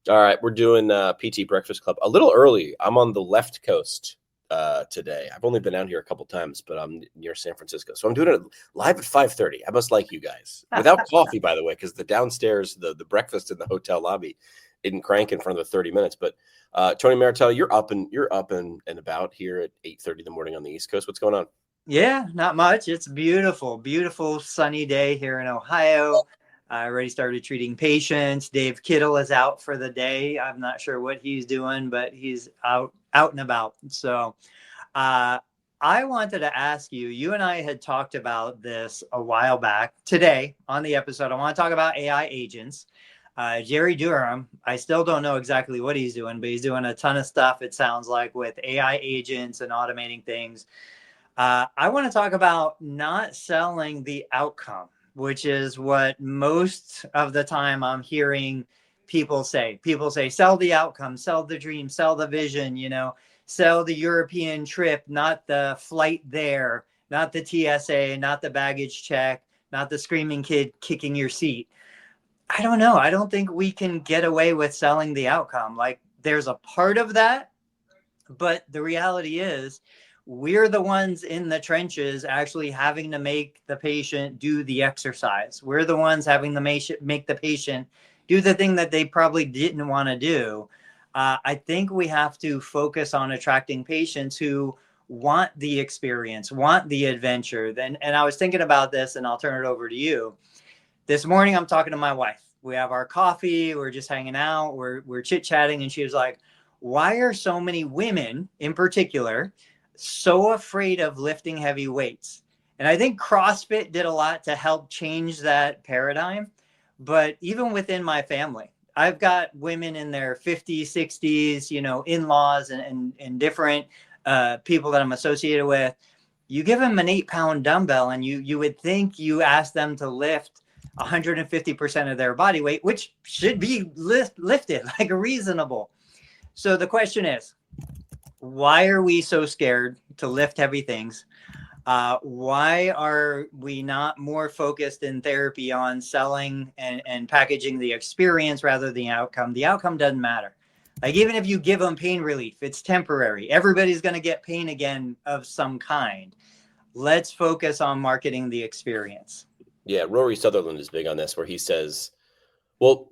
All right, we're doing PT Breakfast Club a little early. I'm on the left coast today. I've only been out here a couple times, but I'm near San Francisco, so I'm doing it live at 5:30. I must like you guys without coffee, by the way, because the downstairs, the breakfast in the hotel lobby didn't crank in front of the 30 minutes. But Tony Maritato, you're up and about here at 8:30 in the morning on the East Coast. What's going on? Yeah, not much. It's beautiful, beautiful sunny day here in Ohio. I already started treating patients. Dave Kittle is out for the day. I'm not sure what he's doing, but he's out and about. So, uh, I wanted to ask you. You and I had talked about this a while back. Today on the episode, I want to talk about AI agents. Jerry Durham, I still don't know exactly what he's doing, but he's doing a ton of stuff, it sounds like, with AI agents and automating things. I want to talk about not selling the outcome, which is what most of the time I'm hearing people say. People say, sell the outcome, sell the dream, sell the vision, sell the European trip, not the flight there, not the TSA, not the baggage check, not the screaming kid kicking your seat. I don't know. I don't think we can get away with selling the outcome. Like, there's a part of that, but the reality is, we're the ones in the trenches actually having to make the patient do the exercise. We're the ones having to make the patient do the thing that they probably didn't want to do. I think we have to focus on attracting patients who want the experience, want the adventure. And I was thinking about this, and I'll turn it over to you. This morning, I'm talking to my wife. We have our coffee. We're just hanging out. We're chit chatting, and she was like, "Why are so many women, in particular, so afraid of lifting heavy weights?" And I think CrossFit did a lot to help change that paradigm. But even within my family, I've got women in their 50s, 60s, in-laws and different people that I'm associated with. You give them an 8-pound dumbbell, and you would think you ask them to lift 150% of their body weight, which should be lifted like reasonable. So the question is, why are we so scared to lift heavy things? Why are we not more focused in therapy on selling and packaging the experience rather than the outcome? The outcome doesn't matter. Like, even if you give them pain relief, it's temporary. Everybody's going to get pain again of some kind. Let's focus on marketing the experience. Yeah, Rory Sutherland is big on this, where he says, well,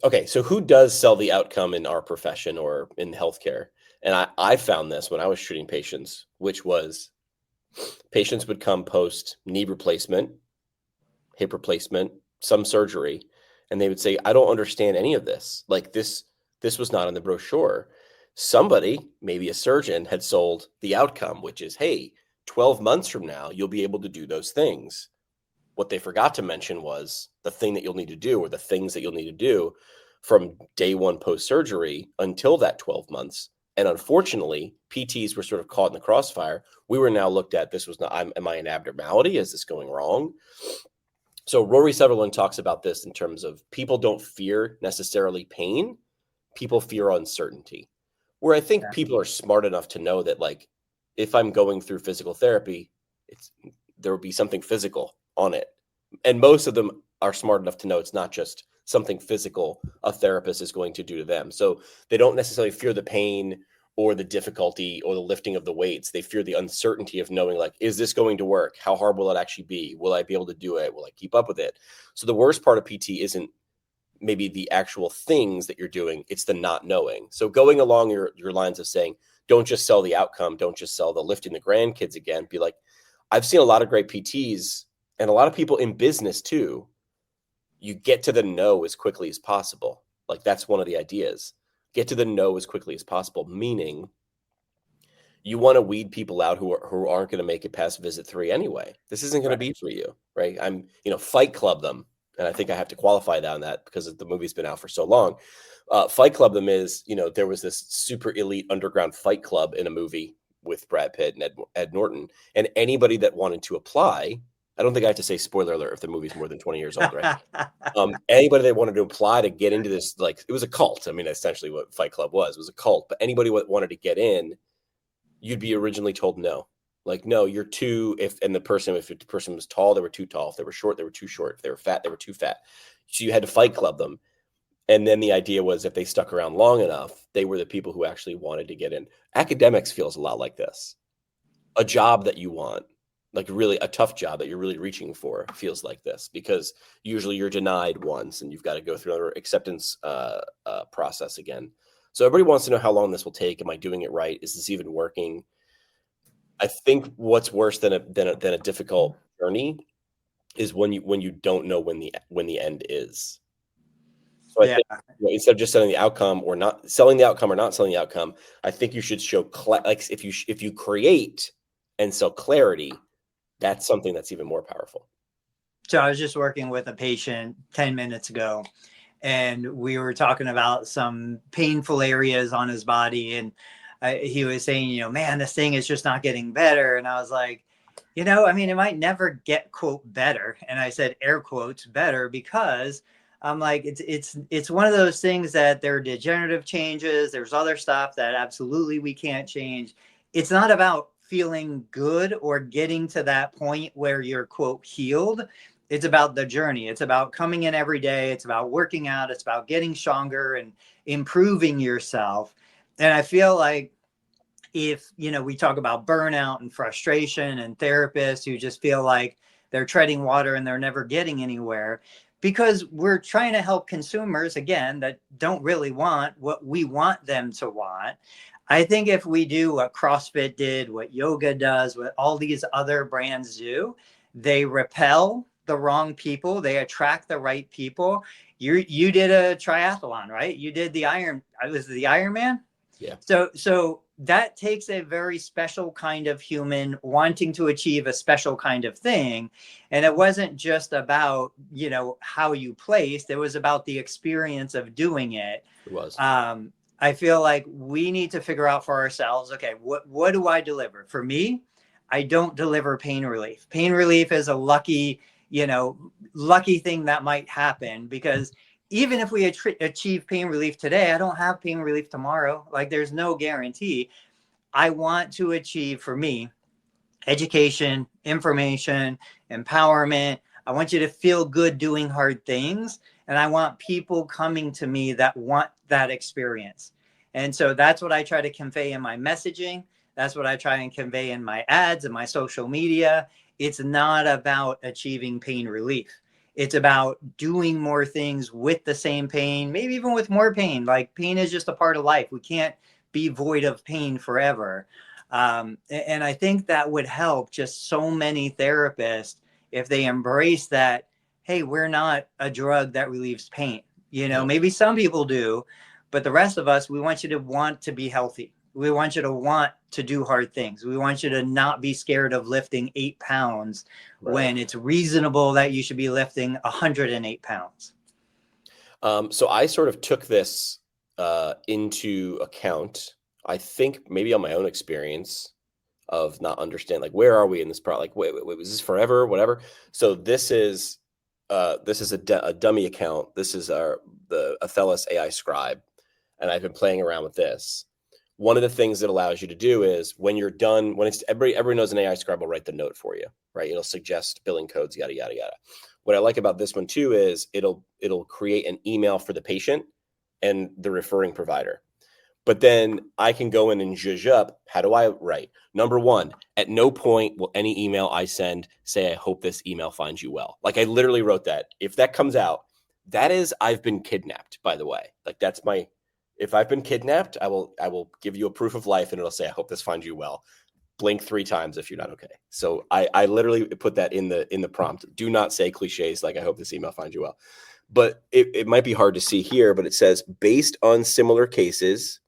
okay, so who does sell the outcome in our profession or in healthcare? And I found this when I was treating patients, which was patients would come post knee replacement, hip replacement, some surgery, and they would say, I don't understand any of this. Like, this was not in the brochure. Somebody, maybe a surgeon, had sold the outcome, which is, hey, 12 months from now, you'll be able to do those things. What they forgot to mention was the thing that you'll need to do, or the things that you'll need to do from day one post-surgery until that 12 months. And unfortunately, PTs were sort of caught in the crossfire. We were now looked at, this was not, am I an abnormality? Is this going wrong? So Rory Sutherland talks about this in terms of people don't fear necessarily pain. People fear uncertainty. Where I think people are smart enough to know that, like, if I'm going through physical therapy, there will be something physical on it. And most of them are smart enough to know it's not just something physical a therapist is going to do to them. So they don't necessarily fear the pain or the difficulty or the lifting of the weights. They fear the uncertainty of knowing, like, is this going to work? How hard will it actually be? Will I be able to do it? Will I keep up with it? So the worst part of PT isn't maybe the actual things that you're doing, it's the not knowing. So going along your lines of saying, don't just sell the outcome, don't just sell the lifting the grandkids again, be like, I've seen a lot of great PTs and a lot of people in business too. You get to the no as quickly as possible. Like, that's one of the ideas. Get to the no as quickly as possible, meaning you want to weed people out who aren't going to make it past visit 3 anyway. This isn't going to be for you, right? Fight Club them. And I think I have to qualify that on that because the movie's been out for so long. Fight Club them is, there was this super elite underground fight club in a movie with Brad Pitt and Ed Norton. And anybody that wanted to apply, I don't think I have to say spoiler alert if the movie's more than 20 years old, right? Anybody that wanted to apply to get into this, like, it was a cult. I mean, essentially what Fight Club was a cult. But anybody that wanted to get in, you'd be originally told no. Like, no, you're too, if the person was tall, they were too tall. If they were short, they were too short. If they were fat, they were too fat. So you had to Fight Club them. And then the idea was if they stuck around long enough, they were the people who actually wanted to get in. Academics feels a lot like this. A job that you want, like really a tough job that you're really reaching for, feels like this, because usually you're denied once and you've got to go through another acceptance process again. So everybody wants to know how long this will take. Am I doing it right? Is this even working? I think what's worse than a difficult journey is when you don't know when the end is. So I Yeah. think, instead of just selling the outcome or not selling the outcome or not selling the outcome, I think you should show like if you create and sell clarity, that's something that's even more powerful. So I was just working with a patient 10 minutes ago, and we were talking about some painful areas on his body. And he was saying, man, this thing is just not getting better. And I was like, I mean, it might never get, quote, better. And I said, air quotes, better, because I'm like, it's one of those things that there are degenerative changes. There's other stuff that absolutely we can't change. It's not about feeling good or getting to that point where you're, quote, healed. It's about the journey. It's about coming in every day. It's about working out. It's about getting stronger and improving yourself. And I feel like if, we talk about burnout and frustration and therapists who just feel like they're treading water and they're never getting anywhere, because we're trying to help consumers, again, that don't really want what we want them to want. I think if we do what CrossFit did, what yoga does, what all these other brands do, they repel the wrong people, they attract the right people. You did a triathlon, right? You did the was it the Ironman? Yeah. So that takes a very special kind of human wanting to achieve a special kind of thing. And it wasn't just about, how you placed, it was about the experience of doing it. It was. I feel like we need to figure out for ourselves, okay, what do I deliver? For me, I don't deliver pain relief. Pain relief is a lucky thing that might happen, because even if we achieve pain relief today, I don't have pain relief tomorrow. Like, there's no guarantee. I want to achieve, for me, education, information, empowerment. I want you to feel good doing hard things. And I want people coming to me that want that experience. And so that's what I try to convey in my messaging. That's what I try and convey in my ads and my social media. It's not about achieving pain relief. It's about doing more things with the same pain, maybe even with more pain. Like, pain is just a part of life. We can't be void of pain forever. And I think that would help just so many therapists if they embrace that, hey, we're not a drug that relieves pain. Maybe some people do, but the rest of us, we want you to want to be healthy. We want you to want to do hard things. We want you to not be scared of lifting 8 pounds when it's reasonable that you should be lifting 108 pounds. So I sort of took this into account, I think maybe on my own experience of not understand, like, where are we in this part? Like, wait, was this forever? Whatever. So this is a dummy account. This is the Athelos AI Scribe, and I've been playing around with this. One of the things it allows you to do is when you're done, when it's everybody knows an AI Scribe will write the note for you, right? It'll suggest billing codes, yada yada yada. What I like about this one too is it'll create an email for the patient and the referring provider. But then I can go in and zhuzh up. How do I write? Number one, at no point will any email I send say, I hope this email finds you well. Like, I literally wrote that. If that comes out, that is, I've been kidnapped, by the way. Like, that's if I've been kidnapped, I will give you a proof of life and it'll say, I hope this finds you well. Blink 3 times if you're not okay. So I literally put that in the prompt. Do not say cliches like, I hope this email finds you well. But it might be hard to see here, but it says, based on similar cases,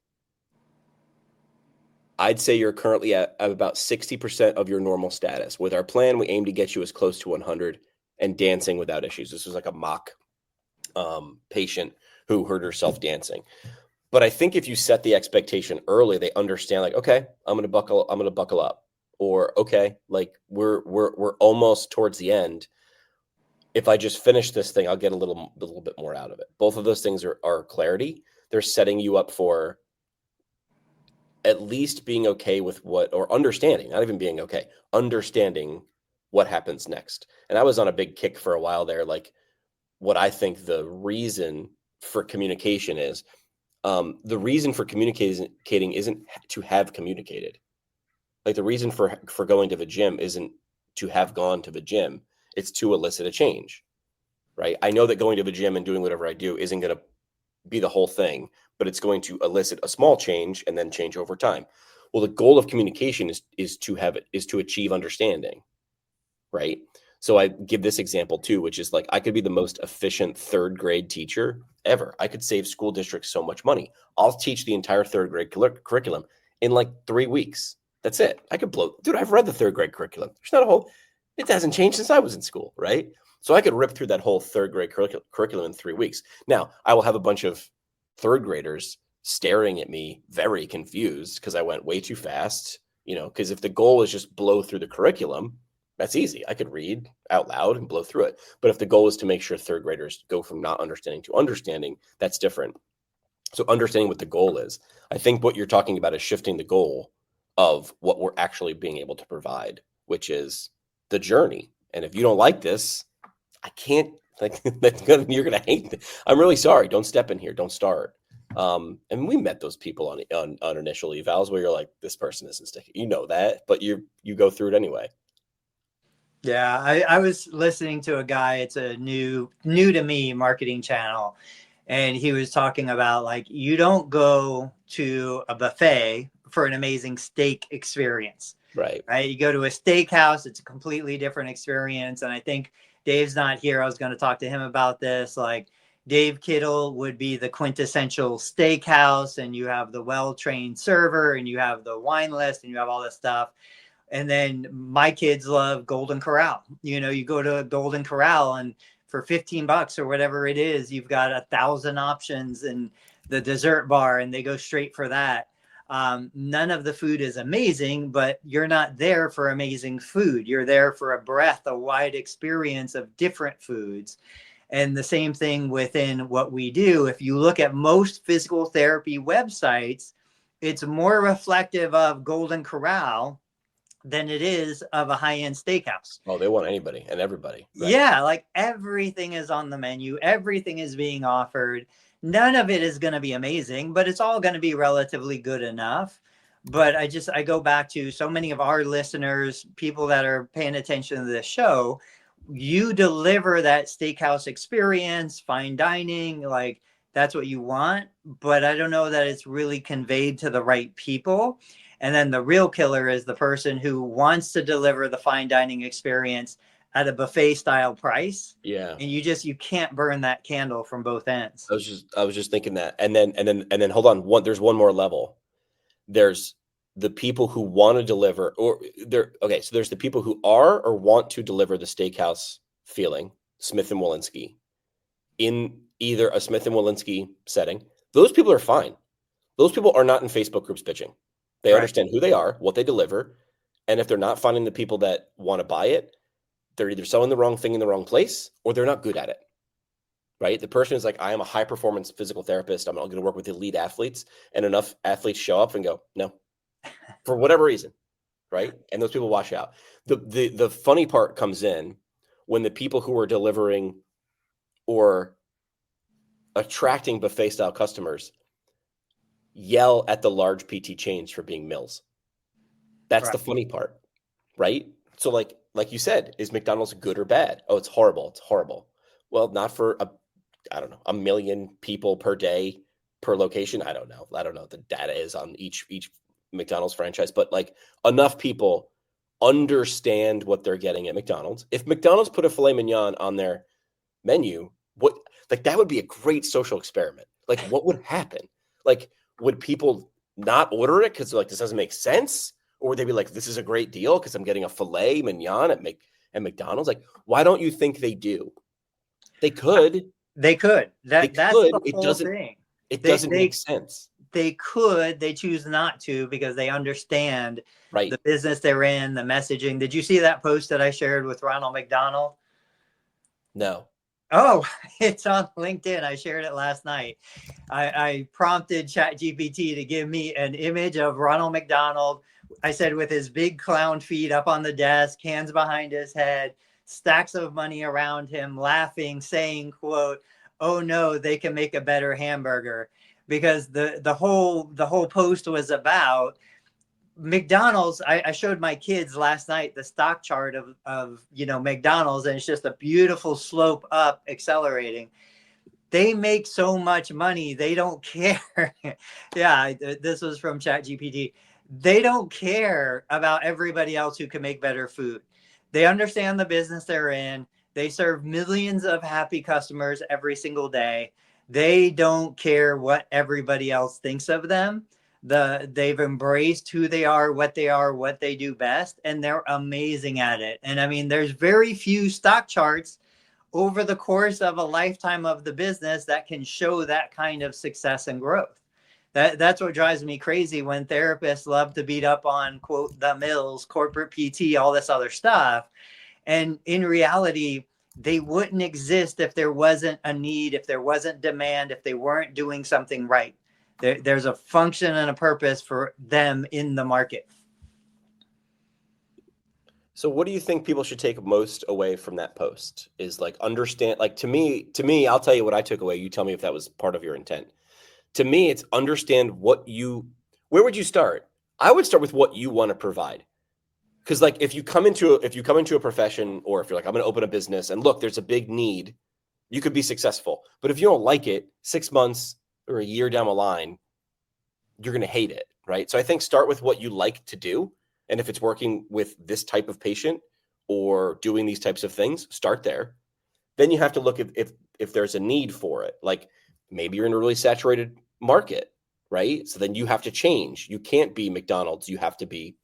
I'd say you're currently at about 60% of your normal status. With our plan, we aim to get you as close to 100 and dancing without issues. This was like a mock patient who hurt herself dancing. But I think if you set the expectation early, they understand, like, okay, I'm going to buckle up, or okay, like we're almost towards the end. If I just finish this thing, I'll get a little bit more out of it. Both of those things are clarity. They're setting you up for at least being okay with or understanding, not even being okay, understanding what happens next. And I was on a big kick for a while there, like what I think the reason for communication is the reason for communicating isn't to have communicated. Like the reason for going to the gym isn't to have gone to the gym. It's to elicit a change, right? I know that going to the gym and doing whatever I do isn't going to be the whole thing, but it's going to elicit a small change and then change over time. Well, the goal of communication is to achieve understanding, right? So I give this example too, which is like I could be the most efficient third grade teacher ever. I could save school districts so much money. I'll teach the entire third grade curriculum in like 3 weeks. That's it. I could blow, dude. I've read the third grade curriculum. There's not a whole, it hasn't changed since I was in school, right? So I could rip through that whole third grade curriculum in 3 weeks. Now I will have a bunch of third graders staring at me very confused because I went way too fast, because if the goal is just blow through the curriculum, that's easy. I could read out loud and blow through it. But if the goal is to make sure third graders go from not understanding to understanding, that's different. So understanding what the goal is. I think what you're talking about is shifting the goal of what we're actually being able to provide, which is the journey. And if you don't like this, I can't, like, you're going to hate it. I'm really sorry. Don't step in here. Don't start. And we met those people on initial evals where you're like, this person isn't sticking. You know that, but you go through it anyway. Yeah, I was listening to a guy, it's a new to me marketing channel, and he was talking about like you don't go to a buffet for an amazing steak experience. Right. You go to a steakhouse, it's a completely different experience. And I think Dave's not here. I was going to talk to him about this. Like Dave Kittle would be the quintessential steakhouse, and you have the well-trained server, and you have the wine list, and you have all this stuff. And then my kids love Golden Corral. You go to a Golden Corral and for $15 or whatever it is, you've got 1,000 options in the dessert bar, and they go straight for that. None of the food is amazing, but you're not there for amazing food. You're there for a wide experience of different foods. And the same thing within what we do. If you look at most physical therapy websites, it's more reflective of Golden Corral than it is of a high-end steakhouse. Oh, they want anybody and everybody. Right? Yeah, like everything is on the menu. Everything is being offered. None of it is going to be amazing, but it's all going to be relatively good enough. But I go back to so many of our listeners, people that are paying attention to this show, you deliver that steakhouse experience, fine dining, like that's what you want. But I don't know that it's really conveyed to the right people. And then the real killer is the person who wants to deliver the fine dining experience at a buffet style price. Yeah. And you can't burn that candle from both ends. I was just thinking that. And then hold on. There's one more level. There's the people who want to deliver so there's the people who are or want to deliver the steakhouse feeling, Smith and Walensky, in either a Smith and Walensky setting. Those people are fine. Those people are not in Facebook groups pitching. They understand who they are, what they deliver. And if they're not finding the people that want to buy it, they're either selling the wrong thing in the wrong place or they're not good at it, right? The person is like, I am a high performance physical therapist. I'm not going to work with elite athletes. And enough athletes show up and go, no, for whatever reason, right? And those people wash out. The funny part comes in when the people who are delivering or attracting buffet style customers yell at the large PT chains for being mills. That's the funny part, right? So like you said, is McDonald's good or bad? Oh, it's horrible. It's horrible. Well, not for a million people per day per location. I don't know. The data is on each McDonald's franchise, but like enough people understand what they're getting at McDonald's. If McDonald's put a filet mignon on their menu, that would be a great social experiment. Like what would happen? Like, would people not order it because like this doesn't make sense? Or would they be like, this is a great deal because I'm getting a filet mignon at McDonald's? Like, why don't you think they do? They could. That's the whole thing. It doesn't make sense. They could. They choose not to because they understand the business they're in, the messaging. Did you see that post that I shared with Ronald McDonald? No. Oh, it's on LinkedIn. I shared it last night. I prompted ChatGPT to give me an image of Ronald McDonald. I said with his big clown feet up on the desk, hands behind his head, stacks of money around him, laughing, saying, quote, oh no, they can make a better hamburger, because the whole post was about McDonald's. I showed my kids last night the stock chart of McDonald's, and it's just a beautiful slope up accelerating. They make so much money, they don't care. Yeah, this was from ChatGPT. They don't care about everybody else who can make better food. They understand the business they're in. They serve millions of happy customers every single day. They don't care what everybody else thinks of them. They've embraced who they are, what they do best, and they're amazing at it. And I mean, there's very few stock charts over the course of a lifetime of the business that can show that kind of success and growth. That's what drives me crazy when therapists love to beat up on, quote, the mills, corporate PT, all this other stuff. And in reality, they wouldn't exist if there wasn't a need, if there wasn't demand, if they weren't doing something right. There's a function and a purpose for them in the market. So what do you think people should take most away from that post? Is like understand, like to me, I'll tell you what I took away. You tell me if that was part of your intent. To me, it's understand where would you start? I would start with what you want to provide. Because like if you come into a profession, or if you're like, I'm going to open a business and look, there's a big need, you could be successful. But if you don't like it, 6 months or a year down the line, you're going to hate it, right? So I think start with what you like to do. And if it's working with this type of patient or doing these types of things, start there. Then you have to look if there's a need for it. Like maybe you're in a really saturated market, right? So then you have to change. You can't be McDonald's. You have to be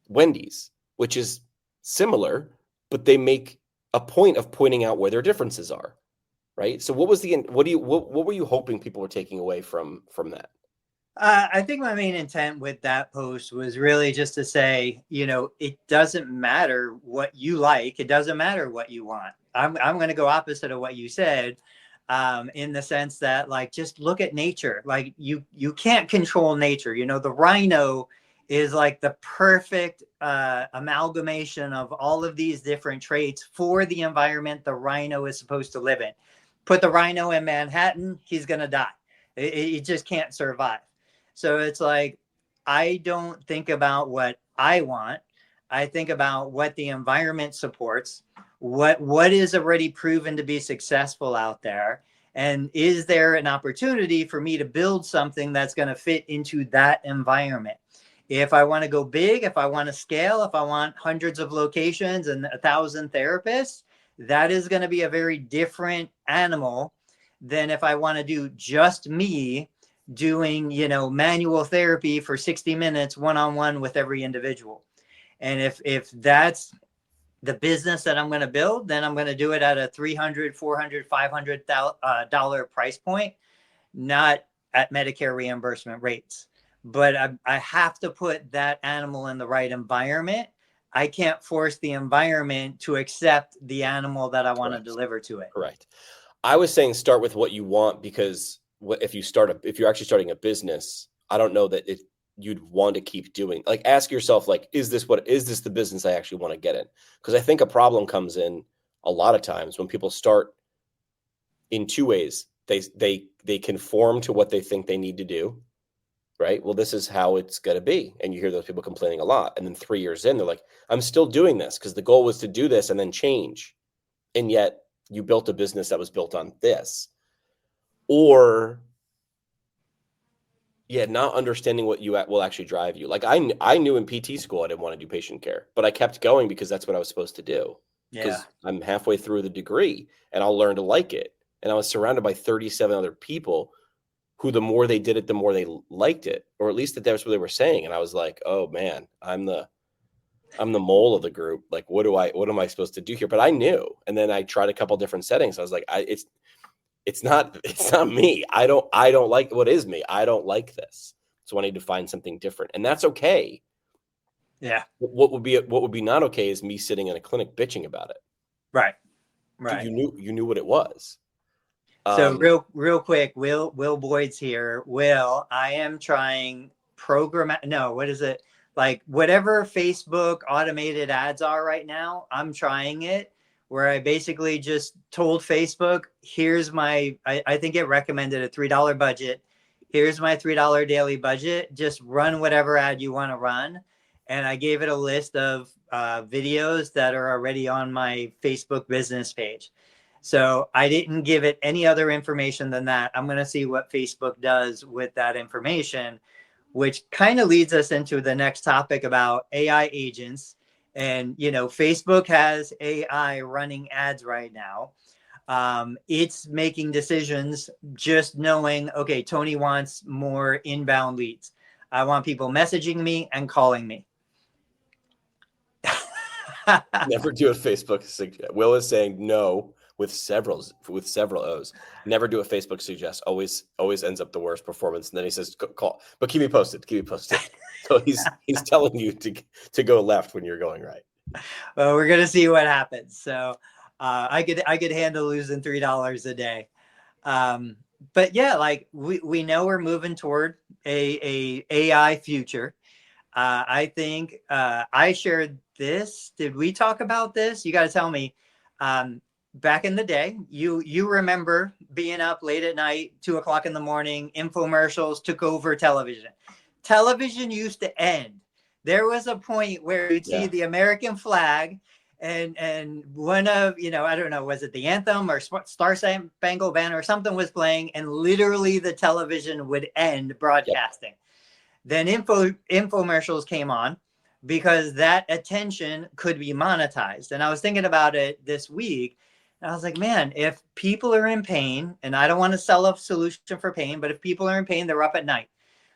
Wendy's, which is similar, but they make a point of pointing out where their differences are, right? So what were you hoping people were taking away from that? I think my main intent with that post was really just to say, it doesn't matter what you like. It doesn't matter what you want. I'm going to go opposite of what you said, in the sense that, like, just look at nature. Like you can't control nature. The rhino is like the perfect amalgamation of all of these different traits for the environment the rhino is supposed to live in. Put the rhino in Manhattan, he's going to die. It just can't survive. So it's like, I don't think about what I want. I think about what the environment supports, what is already proven to be successful out there. And is there an opportunity for me to build something that's going to fit into that environment? If I want to go big, if I want to scale, if I want hundreds of locations and 1,000 therapists, that is going to be a very different animal than if I want to do just me doing, manual therapy for 60 minutes one-on-one with every individual. And if that's the business that I'm going to build, then I'm going to do it at a $300, $400, $500 price point, not at Medicare reimbursement rates. But I have to put that animal in the right environment. I can't force the environment to accept the animal that I want to deliver to it. Correct. I was saying start with what you want, because if you're actually starting a business, I don't know that you'd want to keep doing. Like, ask yourself, like, is this the business I actually want to get in? Because I think a problem comes in a lot of times when people start in two ways. They conform to what they think they need to do, right? Well, this is how it's going to be. And you hear those people complaining a lot. And then 3 years in, they're like, I'm still doing this because the goal was to do this and then change. And yet you built a business that was built on this. Or, yeah, not understanding what you will actually drive you. Like I knew in PT school I didn't want to do patient care, but I kept going because that's what I was supposed to do. Because I'm halfway through the degree and I'll learn to like it. And I was surrounded by 37 other people who, the more they did it, the more they liked it, or at least that's what they were saying. And I was like, oh man, I'm the mole of the group. Like, what am I supposed to do here? But I knew. And then I tried a couple different settings. I was like, it's not me. I don't like what is me. I don't like this. So I need to find something different. And that's okay. Yeah. What would be not okay is me sitting in a clinic bitching about it. Right. Dude, you knew what it was. So real quick, Will Boyd's here. Will, I am trying what is it? Like whatever Facebook automated ads are right now, I'm trying it where I basically just told Facebook, here's my, I think it recommended a $3 budget. Here's my $3 daily budget. Just run whatever ad you want to run. And I gave it a list of videos that are already on my Facebook business page. So I didn't give it any other information than that. I'm going to see what Facebook does with that information, which kind of leads us into the next topic about AI agents. And, you know, Facebook has AI running ads right now. It's making decisions just knowing, okay, Tony wants more inbound leads. I want people messaging me and calling me. Never do a Facebook suggest. Will is saying no with several O's. Never do a Facebook suggest. Always ends up the worst performance. And then he says call, but keep me posted. So he's telling you to go left when you're going right. Well, we're gonna see what happens. So I could handle losing $3 a day. But yeah, like we know we're moving toward a AI future. I think I shared this. Did we talk about this? You got to tell me. Back in the day, you remember being up late at night, 2:00 in the morning, infomercials took over television. Television used to end. There was a point where you'd see the American flag and one of, you know, I don't know, was it the anthem or Star Spangled Banner or something was playing, and literally the television would end broadcasting. Then infomercials came on because that attention could be monetized. And I was thinking about it this week. And I was like, man, if people are in pain, and I don't want to sell a solution for pain, but if people are in pain, they're up at night.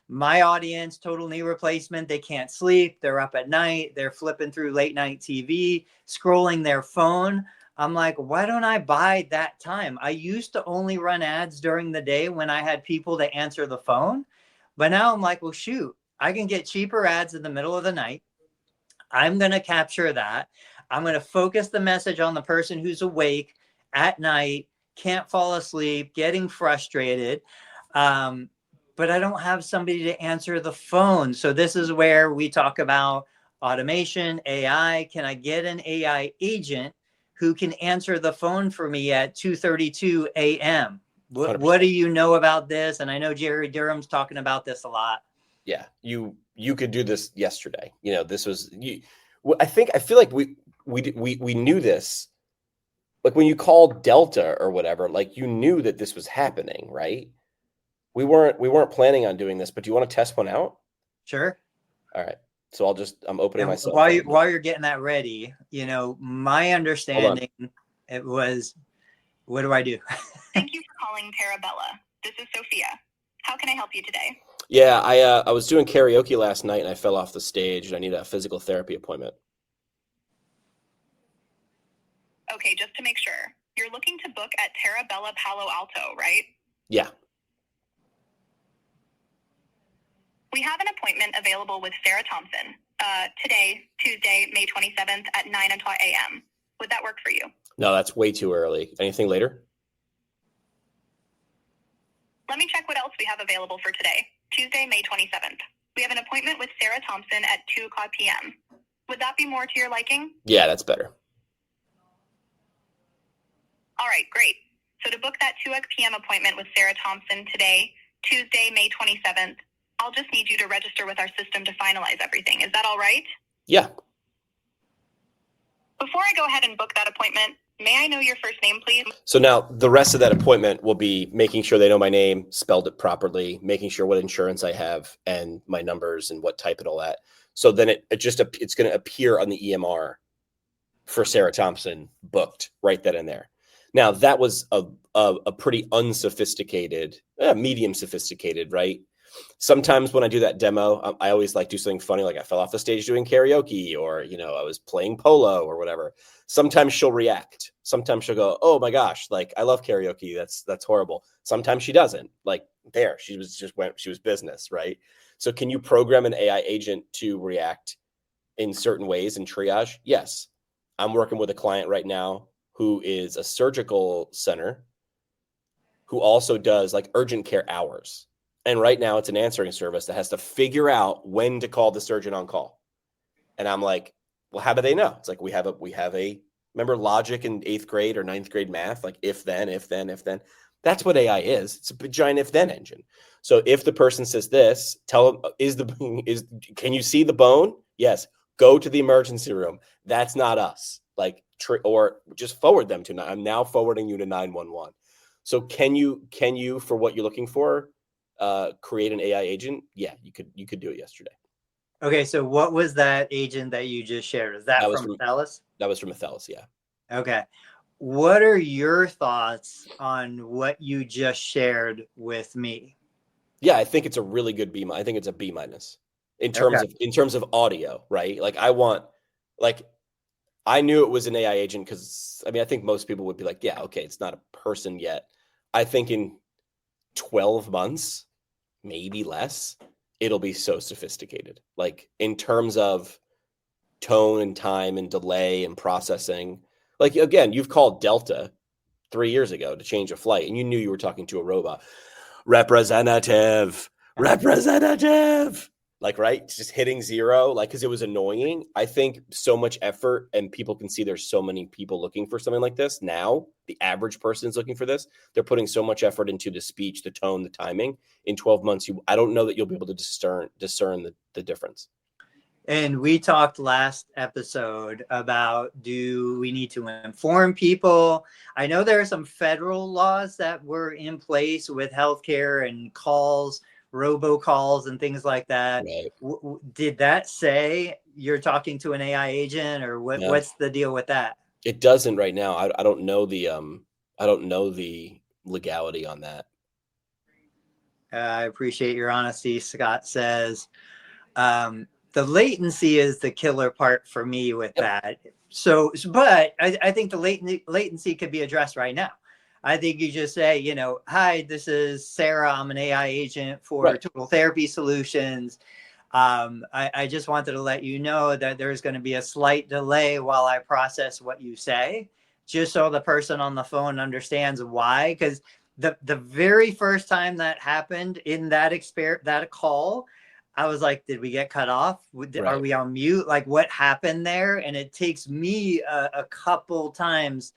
My audience, total knee replacement, they can't sleep. They're up at night. They're flipping through late night TV, scrolling their phone. I'm like, why don't I buy that time? I used to only run ads during the day when I had people to answer the phone. But now I'm like, well, shoot, I can get cheaper ads in the middle of the night. I'm going to capture that. I'm going to focus the message on the person who's awake at night, can't fall asleep, getting frustrated. But I don't have somebody to answer the phone. So this is where we talk about automation, AI. Can I get an AI agent who can answer the phone for me at 2:32 a.m.? What do you know about this? And I know Jerry Durham's talking about this a lot. Yeah, you could do this yesterday. You know, this was you. I feel like we knew this. Like when you called Delta or whatever, like you knew that this was happening, right? We weren't planning on doing this, but do you want to test one out? Sure. All right. So I'm opening myself. While you're getting that ready, you know, my understanding it was, what do I do? Thank you for calling Parabella. This is Sophia. How can I help you today? Yeah, I was doing karaoke last night and I fell off the stage and I need a physical therapy appointment. Okay, just to make sure, you're looking to book at Parabella Palo Alto, right? Yeah. We have an appointment available with Sarah Thompson today, Tuesday, May 27th at 9 a.m. Would that work for you? No, that's way too early. Anything later? Let me check what else we have available for today, Tuesday, May 27th. We have an appointment with Sarah Thompson at 2:00 p.m. Would that be more to your liking? Yeah, that's better. All right, great. So to book that 2 p.m. appointment with Sarah Thompson today, Tuesday, May 27th, I'll just need you to register with our system to finalize everything. Is that all right? Yeah. Before I go ahead and book that appointment, may I know your first name, please? So now the rest of that appointment will be making sure they know my name, spelled it properly, making sure what insurance I have and my numbers and what type and all that. So then it's going to appear on the EMR for Sarah Thompson booked right then and there. Now that was a pretty unsophisticated, medium sophisticated, right? Sometimes when I do that demo, I always like do something funny, like I fell off the stage doing karaoke, or I was playing polo or whatever. Sometimes she'll react. Sometimes she'll go, "Oh my gosh, like I love karaoke. That's horrible." Sometimes she doesn't. Like she was business, right? So can you program an AI agent to react in certain ways in triage? Yes. I'm working with a client right now who is a surgical center who also does like urgent care hours. And right now it's an answering service that has to figure out when to call the surgeon on call. And I'm like, well, how do they know? It's like we have a Remember logic in 8th grade or 9th grade math? Like if then, if then, if then. That's what AI is. It's a giant if then engine. So if the person says this, tell them, can you see the bone? Yes. Go to the emergency room. That's not us. Like, or just forward them to, I'm now forwarding you to 911. So can you, for what you're looking for, create an AI agent? Yeah, you could do it yesterday. Okay, so what was that agent that you just shared? Is that from Athellis? That was from Athellis, yeah. Okay. What are your thoughts on what you just shared with me? Yeah, I think it's a really good B. I think it's a B- in terms of audio, right? Like I knew it was an AI agent because I think most people would be like, yeah, okay, it's not a person yet. I think in 12 months, maybe less, it'll be so sophisticated. Like in terms of tone and time and delay and processing. Like again, you've called Delta 3 years ago to change a flight and you knew you were talking to a robot. Representative. Like, right? Just hitting 0, like, because it was annoying. I think so much effort, and people can see there's so many people looking for something like this. Now, the average person is looking for this. They're putting so much effort into the speech, the tone, the timing. In 12 months, I don't know that you'll be able to discern the difference. And we talked last episode about, do we need to inform people? I know there are some federal laws that were in place with healthcare and calls, robocalls and things like that. Right. Did that say you're talking to an AI agent, or what's the deal with that? It doesn't right now. I don't know the legality on that. I appreciate your honesty. Scott says, the latency is the killer part for me with that. So, but I think the latency could be addressed right now. I think you just say, hi, this is Sarah. I'm an AI agent for Total Therapy Solutions. I just wanted to let you know that there's going to be a slight delay while I process what you say, just so the person on the phone understands why. Because the very first time that happened in that call, I was like, did we get cut off? Are we on mute? Like, what happened there? And it takes me a couple times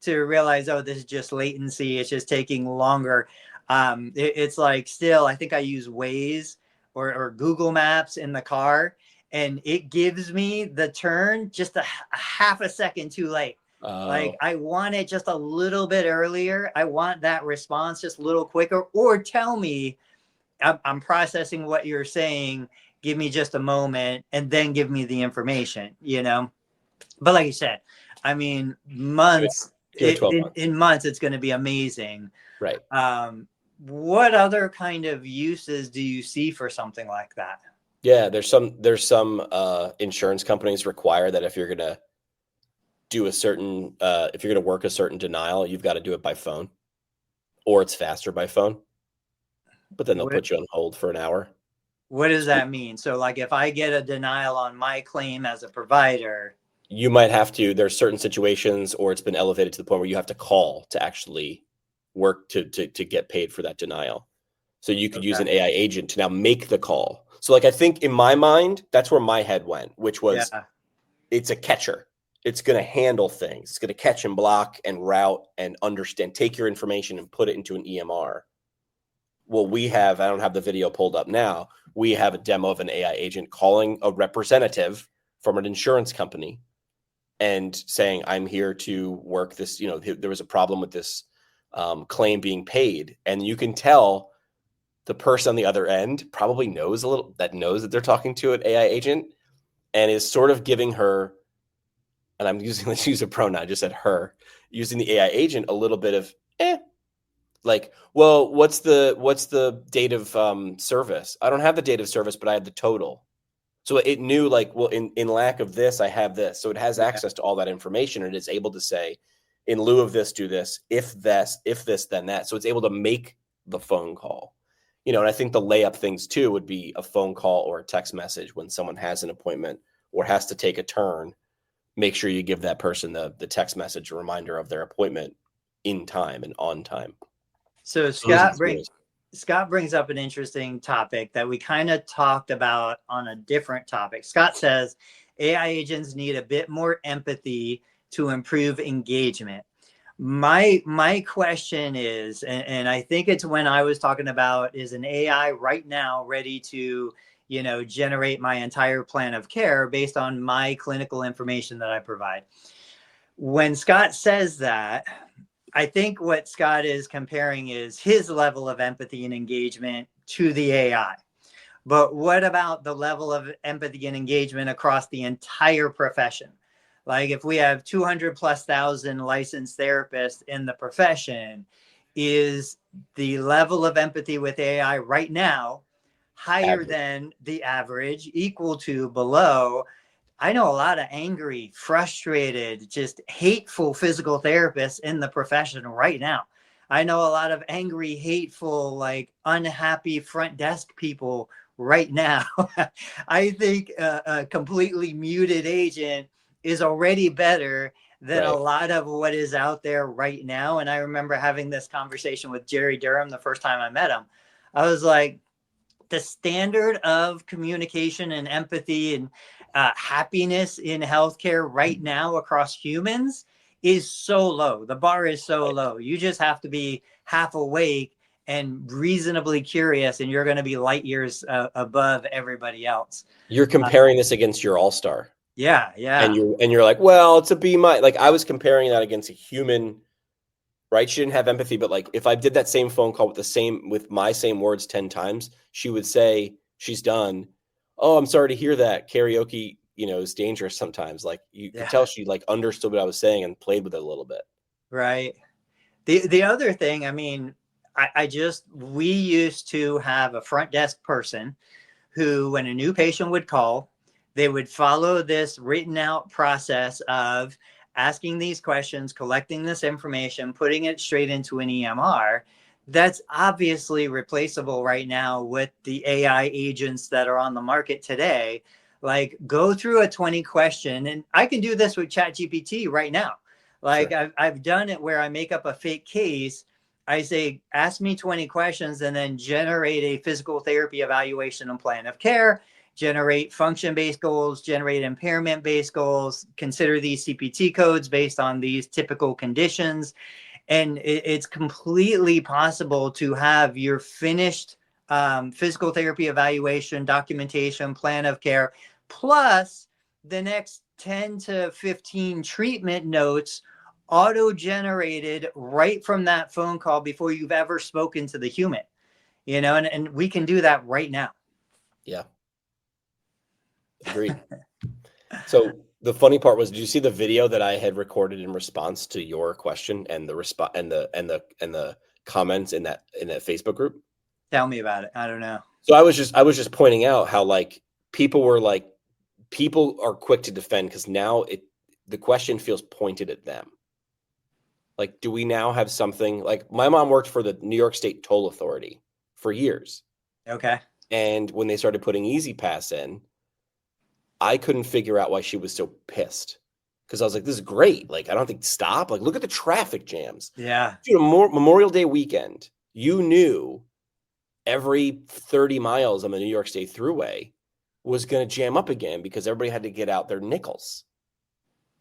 to realize, oh, this is just latency. It's just taking longer. It's like, still, I think I use Waze or Google Maps in the car, and it gives me the turn just a half a second too late. Like, I want it just a little bit earlier. I want that response just a little quicker, or tell me, I'm processing what you're saying. Give me just a moment and then give me the information, But like you said, months, in months, it's going to be amazing. Right. What other kind of uses do you see for something like that? Yeah, there's some insurance companies require that if you're going to do if you're going to work a certain denial, you've got to do it by phone, or it's faster by phone. But then they'll put you on hold for an hour. What does that mean? So like if I get a denial on my claim as a provider, you might have to, there's certain situations, or it's been elevated to the point where you have to call to actually work to get paid for that denial. So you could use an AI agent to now make the call. So like, I think in my mind, that's where my head went, which was it's a catcher. It's going to handle things. It's going to catch and block and route and understand, take your information and put it into an EMR. Well, I don't have the video pulled up now. We have a demo of an AI agent calling a representative from an insurance company and saying, I'm here to work this, there was a problem with this claim being paid. And you can tell the person on the other end probably knows that they're talking to an AI agent and is sort of giving her, and let's use a pronoun, I just said her, using the AI agent a little bit of, like, well, what's the date of service? I don't have the date of service, but I have the total. So it knew, like, well, in lack of this, I have this. So it has access to all that information, and it's able to say, in lieu of this, do this. If this, then that. So it's able to make the phone call. And I think the layup things too would be a phone call or a text message when someone has an appointment or has to take a turn. Make sure you give that person the text message, a reminder of their appointment in time and on time. So Scott brings up an interesting topic that we kind of talked about on a different topic. Scott says AI agents need a bit more empathy to improve engagement. My question is, and I think it's when I was talking about, is an AI right now ready to, generate my entire plan of care based on my clinical information that I provide? When Scott says that, I think what Scott is comparing is his level of empathy and engagement to the AI. But what about the level of empathy and engagement across the entire profession? Like if we have 200 plus thousand licensed therapists in the profession, is the level of empathy with AI right now higher Average. than the average, equal to, below? I know a lot of angry, frustrated, just hateful physical therapists in the profession right now. I know a lot of angry, hateful, like unhappy front desk people right now. I think a completely muted agent is already better than a Right. lot of what is out there right now. And I remember having this conversation with Jerry Durham the first time I met him. I was like, the standard of communication and empathy and happiness in healthcare right now across humans is so low. The bar is so low. You just have to be half awake and reasonably curious, and you're going to be light years above everybody else. You're comparing this against your all-star. Yeah. And you're like, well, it's a B-. Like I was comparing that against a human, right? She didn't have empathy, but like if I did that same phone call with my same words 10 times, she would say, she's done. Oh, I'm sorry to hear that. Karaoke, is dangerous sometimes. Like you could tell she like understood what I was saying and played with it a little bit. Right. The other thing, I mean, we used to have a front desk person who, when a new patient would call, they would follow this written out process of asking these questions, collecting this information, putting it straight into an EMR. That's obviously replaceable right now with the AI agents that are on the market today. Like, go through a 20 question, and I can do this with ChatGPT right now. Like, Sure. I've done it where I make up a fake case. I say, ask me 20 questions and then generate a physical therapy evaluation and plan of care, generate function-based goals, generate impairment-based goals, consider these CPT codes based on these typical conditions. And it's completely possible to have your finished physical therapy evaluation, documentation, plan of care, plus the next 10 to 15 treatment notes auto-generated right from that phone call before you've ever spoken to the human, and we can do that right now. Yeah. Agreed. So the funny part was, did you see the video that I had recorded in response to your question and the response and the comments in that Facebook group? Tell me about it. I don't know. So I was just pointing out how like people are quick to defend because now the question feels pointed at them. Like, do we now have something like my mom worked for the New York State Toll Authority for years. Okay. And when they started putting Easy Pass in, I couldn't figure out why she was so pissed. Because I was like, this is great. Like, I don't think stop. Like, look at the traffic jams. Yeah. Dude, Memorial Day weekend, you knew every 30 miles on the New York State Thruway was going to jam up again because everybody had to get out their nickels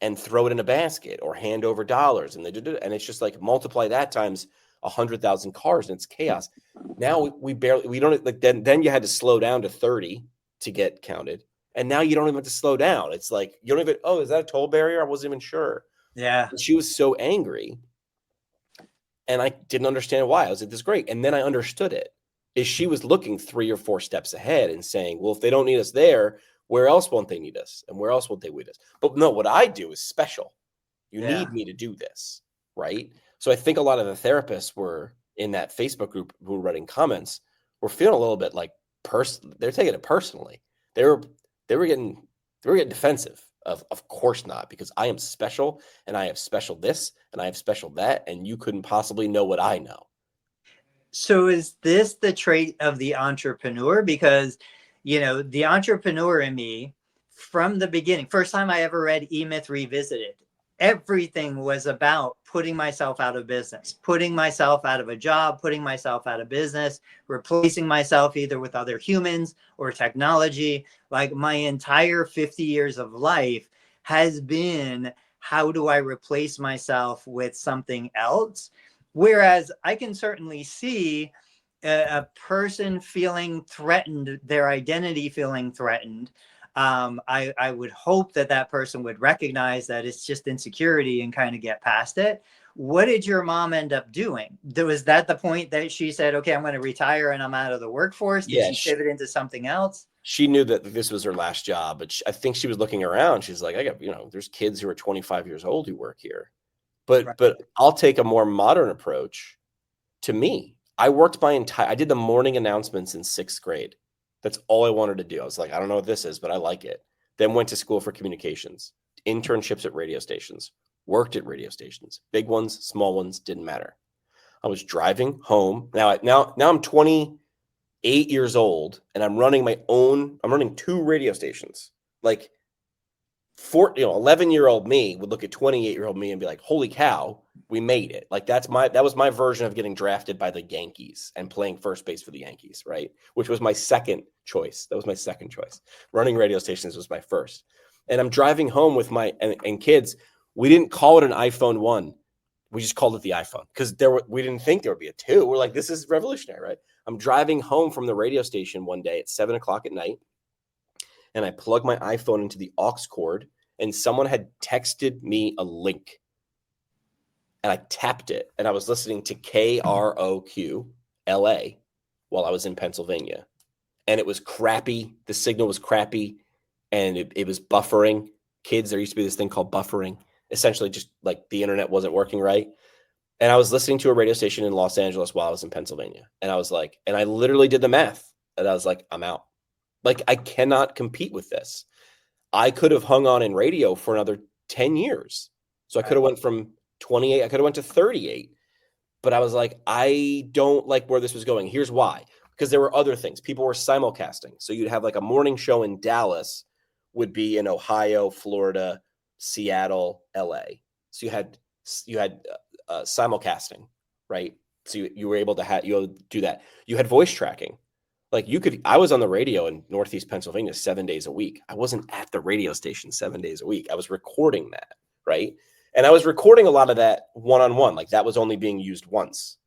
and throw it in a basket or hand over dollars. And it's just like multiply that times 100,000 cars and it's chaos. Now we don't like then you had to slow down to 30 to get counted. And now you don't even have to slow down. It's like, you don't even, oh, is that a toll barrier? I wasn't even sure. Yeah. And she was so angry. And I didn't understand why. I was like, this is great. And then I understood it. Is she was looking 3 or 4 steps ahead and saying, well, if they don't need us there, where else won't they need us? And where else won't they need us? But no, what I do is special. You need me to do this, right? So I think a lot of the therapists were in that Facebook group who were writing comments were feeling a little bit like they're taking it personally. They were getting defensive. Of course not, because I am special and I have special this and I have special that, and you couldn't possibly know what I know. So is this the trait of the entrepreneur? Because, the entrepreneur in me from the beginning, first time I ever read E-Myth Revisited, everything was about putting myself out of business, putting myself out of a job, putting myself out of business, replacing myself either with other humans or technology. Like my entire 50 years of life has been, how do I replace myself with something else? Whereas I can certainly see a person feeling threatened, their identity feeling threatened. I would hope that that person would recognize that it's just insecurity and kind of get past it. What did your mom end up doing? Was that the point that she said, okay, I'm going to retire and I'm out of the workforce? Did she pivot into something else? She knew that this was her last job, but I think she was looking around. She's like, I got, there's kids who are 25 years old who work here, but I'll take a more modern approach. To me, I did the morning announcements in 6th grade. That's all I wanted to do. I was like, I don't know what this is, but I like it. Then went to school for communications, internships at radio stations, worked at radio stations, big ones, small ones, didn't matter. I was driving home. Now I'm 28 years old and I'm running 2 radio stations. Like 11-year-old me would look at 28-year-old me and be like, holy cow, we made it. Like that was my version of getting drafted by the Yankees and playing first base for the Yankees, right? Which was my second choice. That was my second choice. Running radio stations was my first. And I'm driving home with my and kids. We didn't call it an iPhone 1. We just called it the iPhone because we didn't think there would be a 2. We're like, this is revolutionary, right? I'm driving home from the radio station one day at 7:00 at night, and I plugged my iPhone into the aux cord, and someone had texted me a link, and I tapped it, and I was listening to KROQ LA while I was in Pennsylvania, and it was crappy. The signal was crappy, and it was buffering. Kids, there used to be this thing called buffering. Essentially just like the internet wasn't working right. And I was listening to a radio station in Los Angeles while I was in Pennsylvania. And I was like, and I literally did the math. And I was like, I'm out. Like, I cannot compete with this. I could have hung on in radio for another 10 years. So I could have went from 28, I could have went to 38. But I was like, I don't like where this was going. Here's why. Because there were other things. People were simulcasting. So you'd have like a morning show in Dallas would be in Ohio, Florida, Seattle, LA. So you had simulcasting, right? So you were able to do that. You had voice tracking. Like I was on the radio in Northeast Pennsylvania 7 days a week. I wasn't at the radio station 7 days a week. I was recording that, right? And I was recording a lot of that one-on-one. Like that was only being used once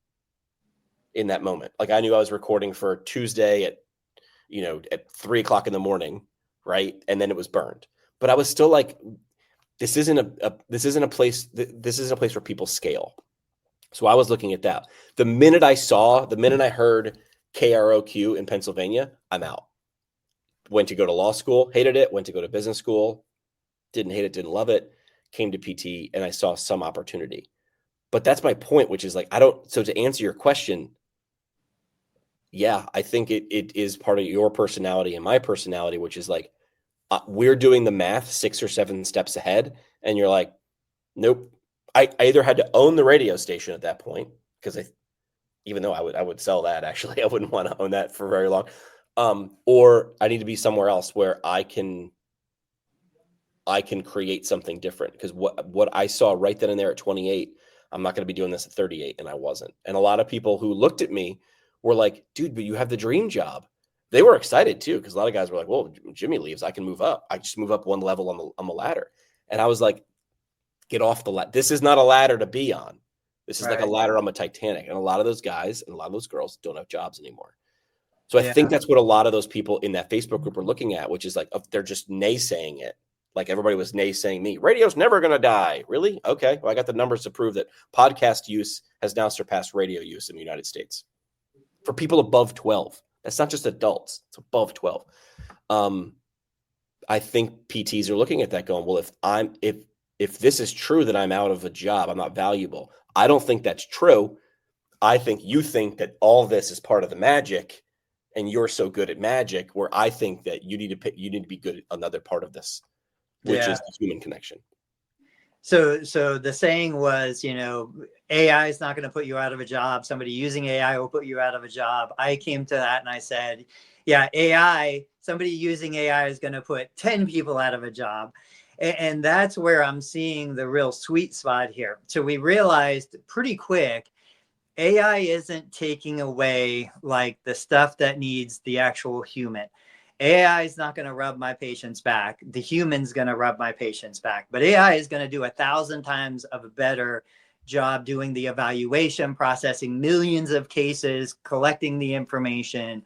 in that moment. Like I knew I was recording for Tuesday at 3:00 in the morning, right? And then it was burned. But I was still like, this isn't a place where people scale. So I was looking at that. The minute I heard KROQ in Pennsylvania, I'm out. Went to go to law school, hated it. Went to go to business school, didn't hate it, didn't love it. Came to PT and I saw some opportunity. But that's my point, which is like, so to answer your question, yeah, I think it is part of your personality and my personality, which is like, we're doing the math 6 or 7 steps ahead. And you're like, nope. I either had to own the radio station at that point, because even though I would sell that, actually, I wouldn't want to own that for very long. Or I need to be somewhere else where I can create something different. Because what I saw right then and there at 28, I'm not going to be doing this at 38. And I wasn't. And a lot of people who looked at me were like, dude, but you have the dream job. They were excited too, because a lot of guys were like, well, Jimmy leaves, I can move up. I just move up one level on the ladder. And I was like, get off the ladder. This is not a ladder to be on. This is like a ladder on a Titanic. And a lot of those guys and a lot of those girls don't have jobs anymore. So I think that's what a lot of those people in that Facebook group are looking at, which is like, they're just naysaying it. Like everybody was naysaying me. Radio's never going to die. Really? Okay. Well, I got the numbers to prove that podcast use has now surpassed radio use in the United States for people above 12. That's not just adults. It's above 12. I think PTs are looking at that going, well, if this is true that I'm out of a job, I'm not valuable. I don't think that's true. I think you think that all this is part of the magic and you're so good at magic, where I think that you need to be good at another part of this, which is the human connection. So the saying was, AI is not going to put you out of a job. Somebody using AI will put you out of a job. I came to that and I said, yeah, somebody using AI is going to put 10 people out of a job. And that's where I'm seeing the real sweet spot here. So we realized pretty quick, AI isn't taking away like the stuff that needs the actual human. AI is not going to rub my patient's back. The human's going to rub my patient's back. But AI is going to do 1,000 times of a better job doing the evaluation, processing millions of cases, collecting the information.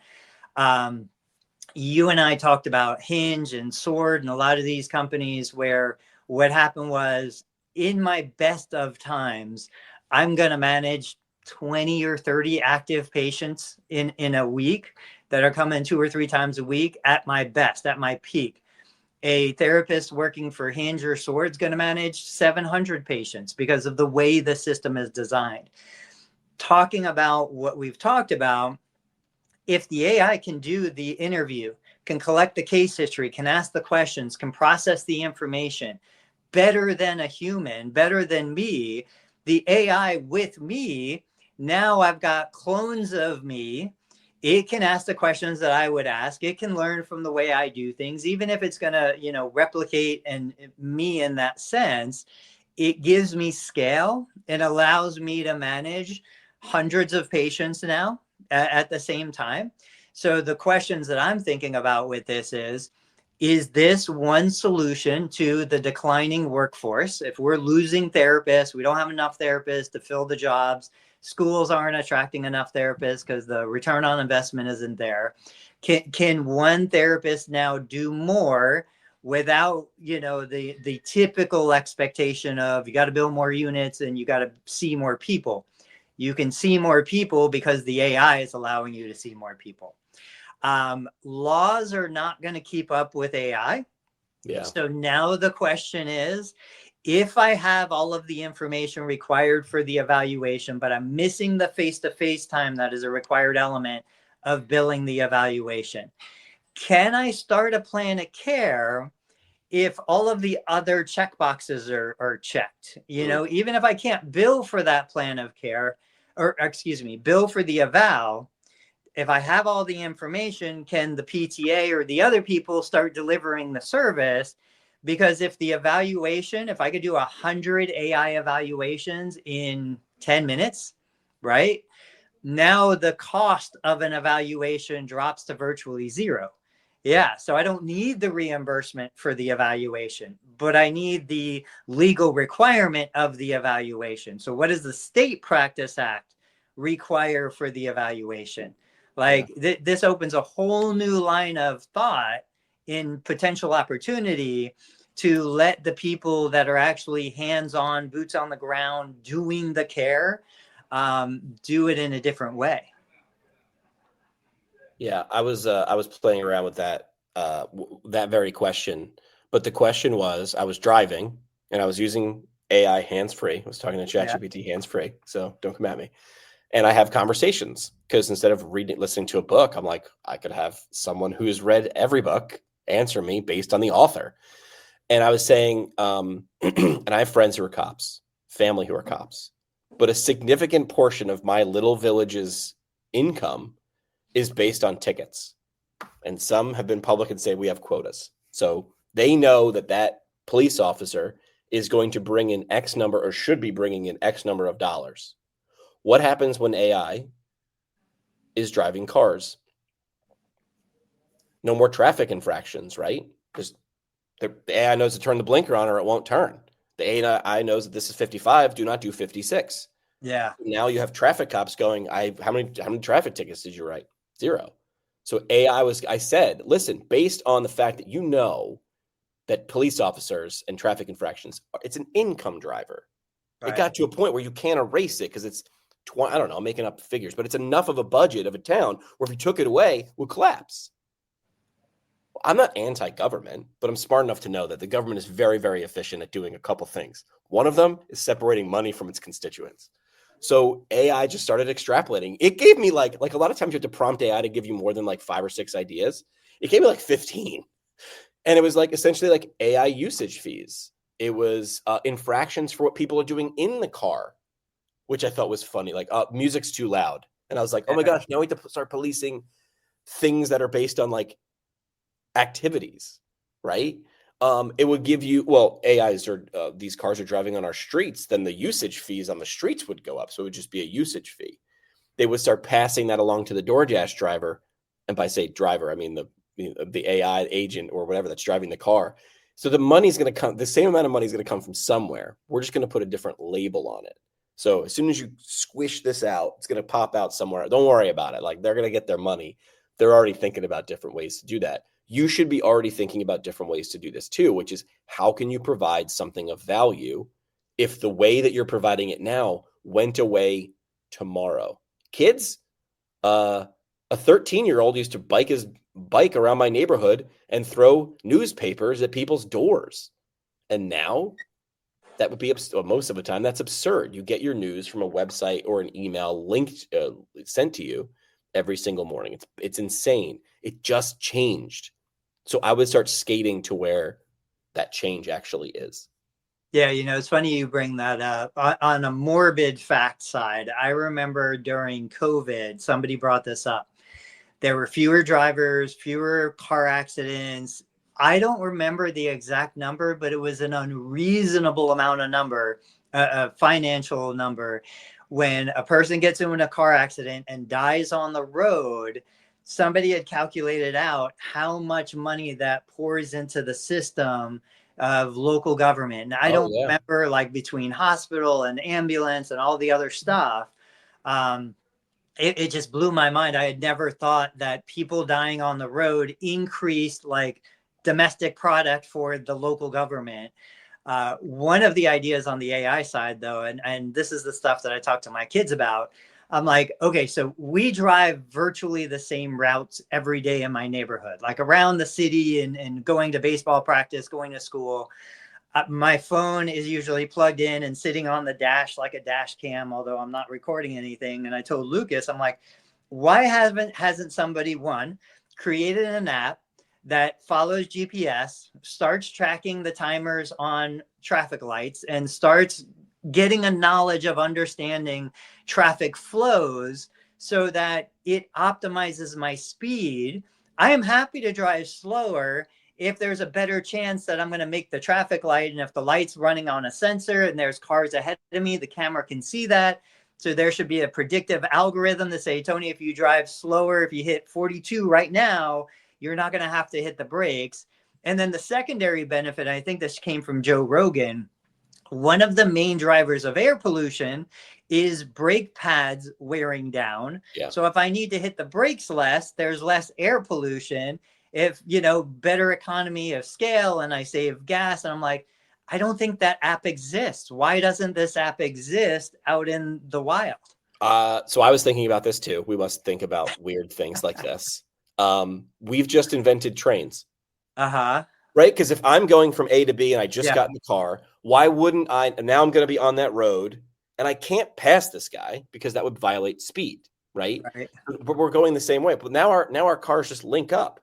You and I talked about Hinge and Sword and a lot of these companies where what happened was, in my best of times, I'm going to manage 20 or 30 active patients in a week that are coming 2 or 3 times a week at my best, at my peak. A therapist working for Hinge or Sword is going to manage 700 patients because of the way the system is designed. Talking about what we've talked about, if the AI can do the interview, can collect the case history, can ask the questions, can process the information better than a human, better than me, the AI with me, now I've got clones of me. It can ask the questions that I would ask. It can learn from the way I do things, even if it's going to, replicate and me in that sense. It gives me scale and allows me to manage hundreds of patients now at the same time. So the questions that I'm thinking about with this is this one solution to the declining workforce? If we're losing therapists, we don't have enough therapists to fill the jobs, schools aren't attracting enough therapists because the return on investment isn't there. Can one therapist now do more without, the typical expectation of you got to build more units and you got to see more people? You can see more people because the AI is allowing you to see more people. Laws are not going to keep up with AI. Yeah. So now the question is, if I have all of the information required for the evaluation, but I'm missing the face-to-face time that is a required element of billing the evaluation, can I start a plan of care if all of the other checkboxes are checked? Even if I can't bill for that plan of care, or excuse me, bill for the eval, if I have all the information, can the PTA or the other people start delivering the service? Because if the evaluation, if I could do 100 AI evaluations in 10 minutes, right? Now the cost of an evaluation drops to virtually zero. Yeah, so I don't need the reimbursement for the evaluation, but I need the legal requirement of the evaluation. So what does the State Practice Act require for the evaluation? Like this opens a whole new line of thought in potential opportunity to let the people that are actually hands-on, boots on the ground, doing the care, do it in a different way. Yeah, I was playing around with that that very question, but the question was, I was driving and I was using AI hands-free. I was talking to ChatGPT hands-free, so don't come at me. And I have conversations because instead of listening to a book, I'm like, I could have someone who has read every book answer me based on the author. And I was saying, and I have friends who are cops, family who are cops, but a significant portion of my little village's income is based on tickets. And some have been public and say we have quotas. So they know that police officer is going to bring in X number or should be bringing in X number of dollars. What happens when AI is driving cars? No more traffic infractions, right? Because the AI knows to turn the blinker on or it won't turn. The AI knows that this is 55, do not do 56. Yeah. Now you have traffic cops going, how many traffic tickets did you write? 0. So I said, listen, based on the fact that you know that police officers and traffic infractions, it's an income driver. Right. It got to a point where you can't erase it because it's, I don't know, I'm making up figures, but it's enough of a budget of a town where if you took it away, it would collapse. I'm not anti-government, but I'm smart enough to know that the government is very, very efficient at doing a couple things. One of them is separating money from its constituents. So AI just started extrapolating. It gave me like a lot of times you have to prompt AI to give you more than like 5 or 6 ideas. It gave me like 15. And it was like essentially like AI usage fees. It was infractions for what people are doing in the car, which I thought was funny. Like music's too loud. And I was like, oh my gosh, now we have to start policing things that are based on like activities, right? It would give you, AIs are, these cars are driving on our streets, then the usage fees on the streets would go up. So it would just be a usage fee. They would start passing that along to the DoorDash driver. And by say driver, I mean the the AI agent or whatever that's driving the car. So the money's going to come, the same amount of money is going to come from somewhere. We're just going to put a different label on it. So as soon as you squish this out, it's going to pop out somewhere. Don't worry about it. Like, they're going to get their money. They're already thinking about different ways to do that. You should be already thinking about different ways to do this too, which is, how can you provide something of value if the way that you're providing it now went away tomorrow? Kids, a 13-year-old used to bike around my neighborhood and throw newspapers at people's doors. And now that would be most of the time that's absurd. You get your news from a website or an email linked, sent to you every single morning. It's insane. It just changed. So I would start skating to where that change actually is. Yeah, it's funny you bring that up. On a morbid fact side, I remember during COVID, somebody brought this up. There were fewer drivers, fewer car accidents. I don't remember the exact number, but it was an unreasonable amount of number, a financial number. When a person gets in a car accident and dies on the road, somebody had calculated out how much money that pours into the system of local government. And I don't remember, like, between hospital and ambulance and all the other stuff. It just blew my mind. I had never thought that people dying on the road increased like domestic product for the local government. One of the ideas on the AI side, though, and this is the stuff that I talk to my kids about. I'm like, okay, so we drive virtually the same routes every day in my neighborhood, like around the city and going to baseball practice, going to school. My phone is usually plugged in and sitting on the dash like a dash cam, although I'm not recording anything. And I told Lucas, I'm like, why hasn't somebody, one, created an app that follows GPS, starts tracking the timers on traffic lights, and starts getting a knowledge of understanding traffic flows so that it optimizes my speed? I am happy to drive slower if there's a better chance that I'm going to make the traffic light. And if the light's running on a sensor and there's cars ahead of me, the camera can see that. So there should be a predictive algorithm to say, Tony, if you drive slower, if you hit 42 right now, you're not going to have to hit the brakes. And then the secondary benefit, I think this came from Joe Rogan, one of the main drivers of air pollution is brake pads wearing down. Yeah. So if I need to hit the brakes less, there's less air pollution. If, better economy of scale and I save gas. And I'm like, I don't think that app exists. Why doesn't this app exist out in the wild? So I was thinking about this too. We must think about weird things like this. We've just invented trains. Uh-huh. Right? Because if I'm going from A to B and I just got in the car, why wouldn't I? Now I'm going to be on that road and I can't pass this guy because that would violate speed, right? But we're going the same way. But now our cars just link up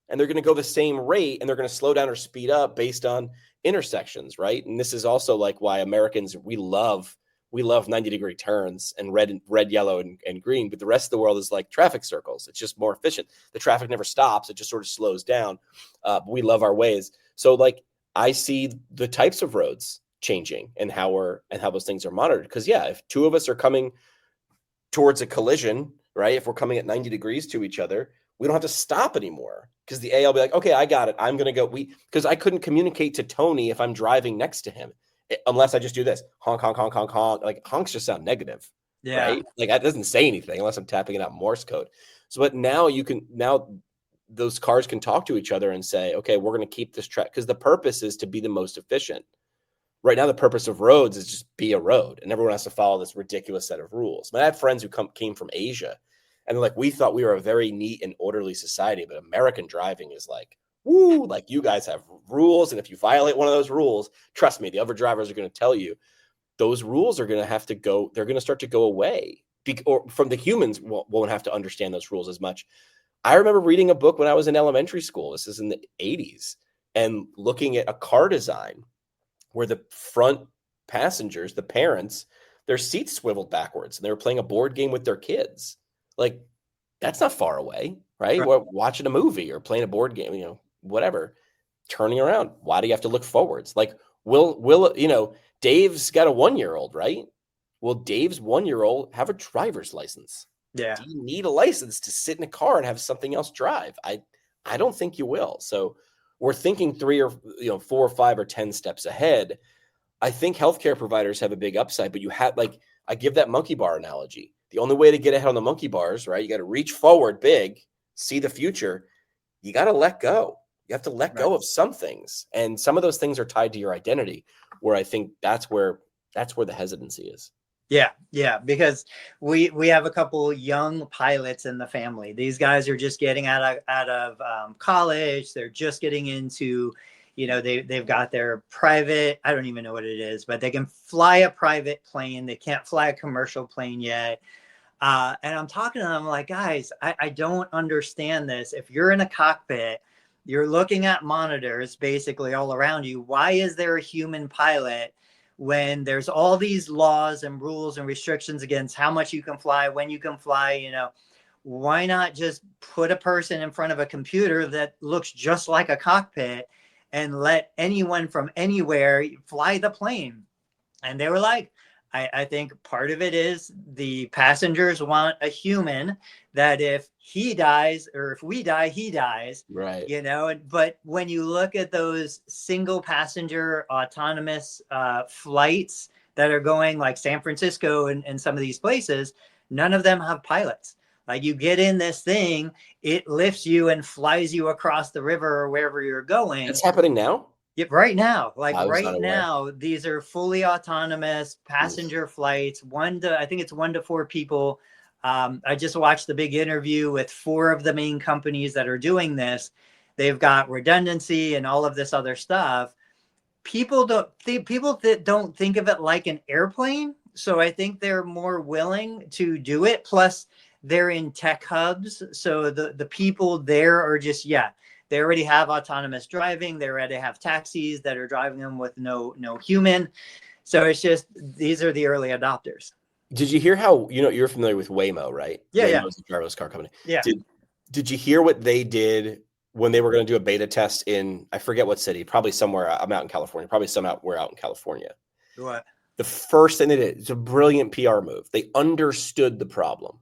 and they're going to go the same rate and they're going to slow down or speed up based on intersections, right? And this is also like why Americans, we love 90-degree turns and red, yellow, and green, but the rest of the world is like traffic circles. It's just more efficient. The traffic never stops. It just sort of slows down. But we love our ways. So like I see the types of roads changing and how those things are monitored. Because if two of us are coming towards a collision, right? If we're coming at 90 degrees to each other, we don't have to stop anymore because the AI will be like, okay, I got it. I'm going to go. Because I couldn't communicate to Tony if I'm driving next to him. Unless I just do this, honk, honk, honk, honk, honk. Like honks just sound negative, right? Like that doesn't say anything unless I'm tapping it out Morse code. So, but now those cars can talk to each other and say, okay, we're going to keep this track because the purpose is to be the most efficient. Right now, the purpose of roads is just be a road, and everyone has to follow this ridiculous set of rules. I have friends who came from Asia, and they're like, we thought we were a very neat and orderly society, but American driving is like, woo, like you guys have rules. And if you violate one of those rules, trust me, the other drivers are going to tell you those rules are going to have to go. They're going to start to go away or from the humans won't have to understand those rules as much. I remember reading a book when I was in elementary school. This is in the 80s and looking at a car design where the front passengers, the parents, their seats swiveled backwards and they were playing a board game with their kids. Like that's not far away, right? We're watching a movie or playing a board game, whatever, turning around. Why do you have to look forwards? Like, will Dave's got a 1-year-old, right? Will Dave's 1-year-old have a driver's license? Yeah. Do you need a license to sit in a car and have something else drive? I don't think you will. So we're thinking 3 or 4 or 5 or 10 steps ahead. I think healthcare providers have a big upside, but you have, like, I give that monkey bar analogy. The only way to get ahead on the monkey bars, right? You got to reach forward big, see the future. You got to let go. You have to let go of some things. And some of those things are tied to your identity, where I think that's where the hesitancy is. Yeah, because we have a couple young pilots in the family. These guys are just getting out of college. They're just getting into, they've got their private, I don't even know what it is, but they can fly a private plane. They can't fly a commercial plane yet. And I'm talking to them like, guys, I don't understand this. If you're in a cockpit, you're looking at monitors basically all around you. Why is there a human pilot when there's all these laws and rules and restrictions against how much you can fly, when you can fly? Why not just put a person in front of a computer that looks just like a cockpit and let anyone from anywhere fly the plane? And they were like, I think part of it is the passengers want a human that if he dies or if we die, he dies. Right. But when you look at those single passenger autonomous flights that are going like San Francisco and some of these places, none of them have pilots. Like, you get in this thing, it lifts you and flies you across the river or wherever you're going. It's happening now? Yeah, right now, right now, these are fully autonomous passenger flights. I think it's 1 to 4 people. I just watched the big interview with 4 of the main companies that are doing this. They've got redundancy and all of this other stuff. People don't think of it like an airplane. So I think they're more willing to do it. Plus, they're in tech hubs. So the people there are just, they already have autonomous driving. They already have taxis that are driving them with no human. So it's just, these are the early adopters. Did you hear how, you're familiar with Waymo, right? Yeah. Waymo's the driverless car company. Yeah. Did you hear what they did when they were going to do a beta test in, I forget what city, probably somewhere, I'm out in California, we're out in California. What? The first thing they did, it's a brilliant PR move. They understood the problem.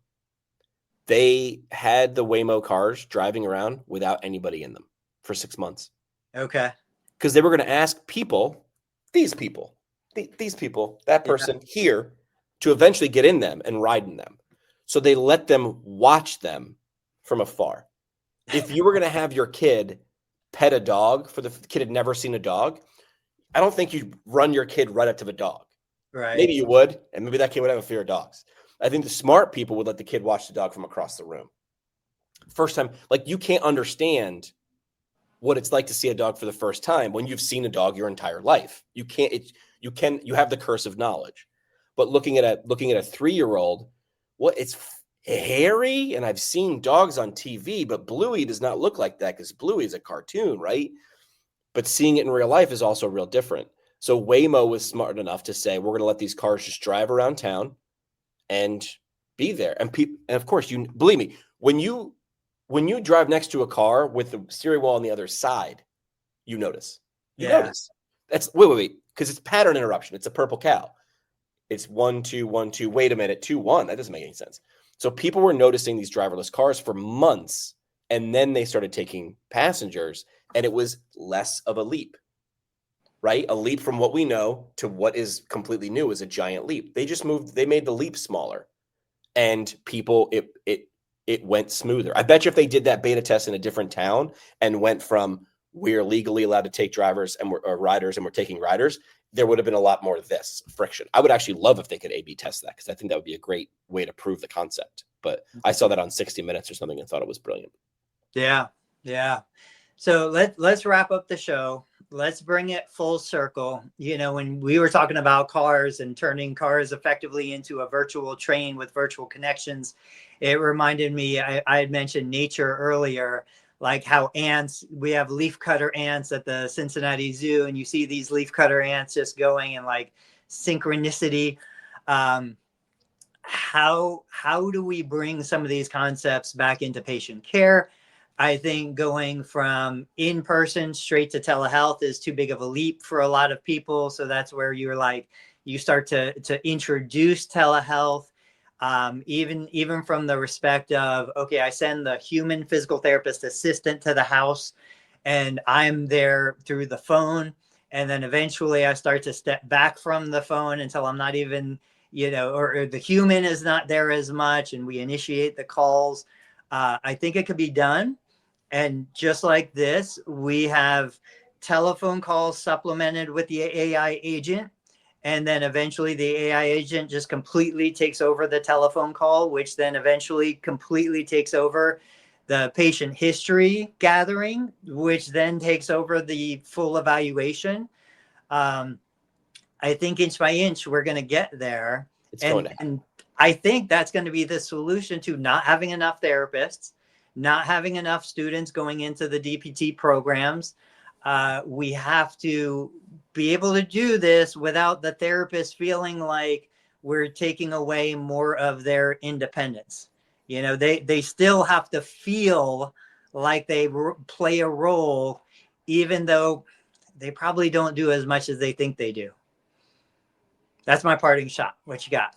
They had the Waymo cars driving around without anybody in them for 6 months. Okay. Because they were going to ask these people, that person here, to eventually get in them and ride in them. So they let them watch them from afar. If you were going to have your kid pet a dog, for the kid had never seen a dog, I don't think you'd run your kid right up to the dog. Right. Maybe you would, and maybe that kid would have a fear of dogs. I think the smart people would let the kid watch the dog from across the room. First time, like, you can't understand what it's like to see a dog for the first time when you've seen a dog your entire life. You have the curse of knowledge. But looking at a 3-year-old, it's hairy, and I've seen dogs on TV, but Bluey does not look like that because Bluey is a cartoon, right? But seeing it in real life is also real different. So Waymo was smart enough to say, we're going to let these cars just drive around town and be there. And of course, you believe me, when you drive next to a car with the steering wheel on the other side, you notice. Notice. That's wait, because it's pattern interruption. It's a purple cow. It's 1 2 1 2. Wait a minute, 2 1. That doesn't make any sense. So people were noticing these driverless cars for months, and then they started taking passengers, and it was less of a leap. Right? A leap from what we know to what is completely new is a giant leap. They made the leap smaller, and people, it went smoother. I bet you if they did that beta test in a different town and went from we're legally allowed to take drivers and riders and we're taking riders, there would have been a lot more of this friction. I would actually love if they could A/B test that, because I think that would be a great way to prove the concept. But I saw that on 60 Minutes or something and thought it was brilliant. Yeah. So let's wrap up the show. Let's bring it full circle. When we were talking about cars and turning cars effectively into a virtual train with virtual connections, it reminded me, I had mentioned nature earlier, like how we have leafcutter ants at the Cincinnati Zoo, and you see these leafcutter ants just going in like synchronicity. How do we bring some of these concepts back into patient care? I think going from in-person straight to telehealth is too big of a leap for a lot of people. So that's where you start to introduce telehealth. Even from the respect of, okay, I send the human physical therapist assistant to the house and I'm there through the phone. And then eventually I start to step back from the phone until I'm not even, or the human is not there as much, and we initiate the calls. I think it could be done. And just like this, we have telephone calls supplemented with the AI agent. And then eventually the AI agent just completely takes over the telephone call, which then eventually completely takes over the patient history gathering, which then takes over the full evaluation. I think inch by inch, we're going to get there. It's going to happen. And I think that's going to be the solution to not having enough therapists, not having enough students going into the DPT programs. We have to be able to do this without the therapist feeling like we're taking away more of their independence. They still have to feel like they play a role, even though they probably don't do as much as they think they do. That's my parting shot. What you got?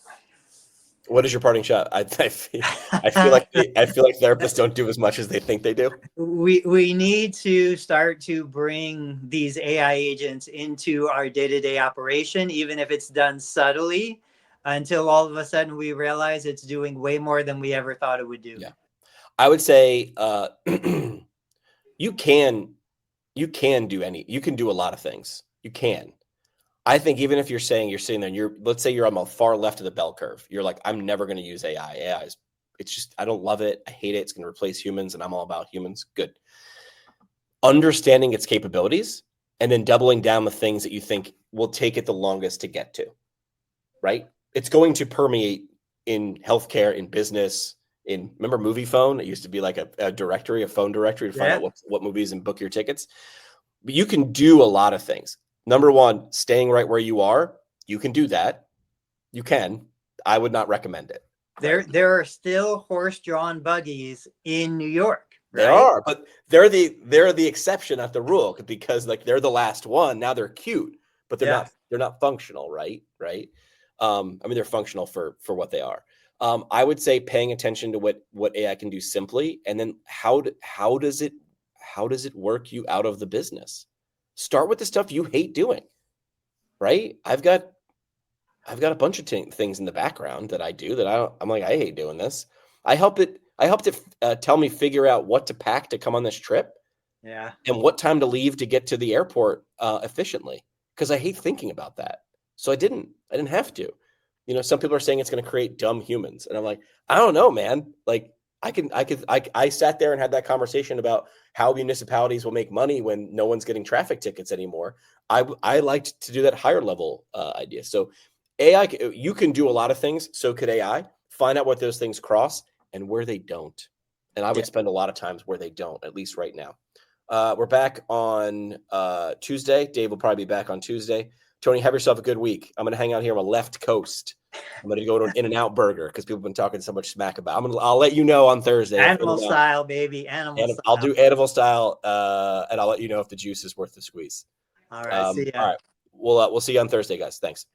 What is your parting shot? I feel like therapists don't do as much as they think they do. We need to start to bring these AI agents into our day-to-day operation, even if it's done subtly, until all of a sudden we realize it's doing way more than we ever thought it would do. Yeah, I would say you can do a lot of things. You can. I think even if you're sitting there and let's say you're on the far left of the bell curve, you're like, I'm never going to use AI. It's just, I don't love it. I hate it. It's going to replace humans and I'm all about humans. Good. Understanding its capabilities and then doubling down the things that you think will take it the longest to get to, right? It's going to permeate in healthcare, in business, remember Movie Phone? It used to be like a phone directory to find out what movies and book your tickets. But you can do a lot of things. Number one, staying right where you are. You can do that. You can. I would not recommend it. There are still horse-drawn buggies in New York. Right? There are, but they're the exception, not the rule, because like they're the last one. Now they're cute, but they're not functional, right? Right. I mean, they're functional for what they are. I would say paying attention to what AI can do simply, and then how does it work you out of the business? Start with the stuff you hate doing, right? I've got a bunch of things in the background that I do that I'm like, I hate doing this. I helped it tell me figure out what to pack to come on this trip, and what time to leave to get to the airport efficiently, because I hate thinking about that. So I didn't have to. Some people are saying it's going to create dumb humans, and I'm like, I don't know, man. Like I sat there and had that conversation about how municipalities will make money when no one's getting traffic tickets anymore. I liked to do that higher level idea. So AI, you can do a lot of things. So could AI. Find out what those things cross and where they don't. And I would spend a lot of times where they don't, at least right now. We're back on Tuesday. Dave will probably be back on Tuesday. Tony, have yourself a good week. I'm going to hang out here on the left coast. I'm going to go to an In-N-Out burger because people have been talking so much smack about. I'll let you know on Thursday. Animal style, baby. Animal style. I'll do animal style, and I'll let you know if the juice is worth the squeeze. All right. See ya. All right. We'll see you on Thursday, guys. Thanks.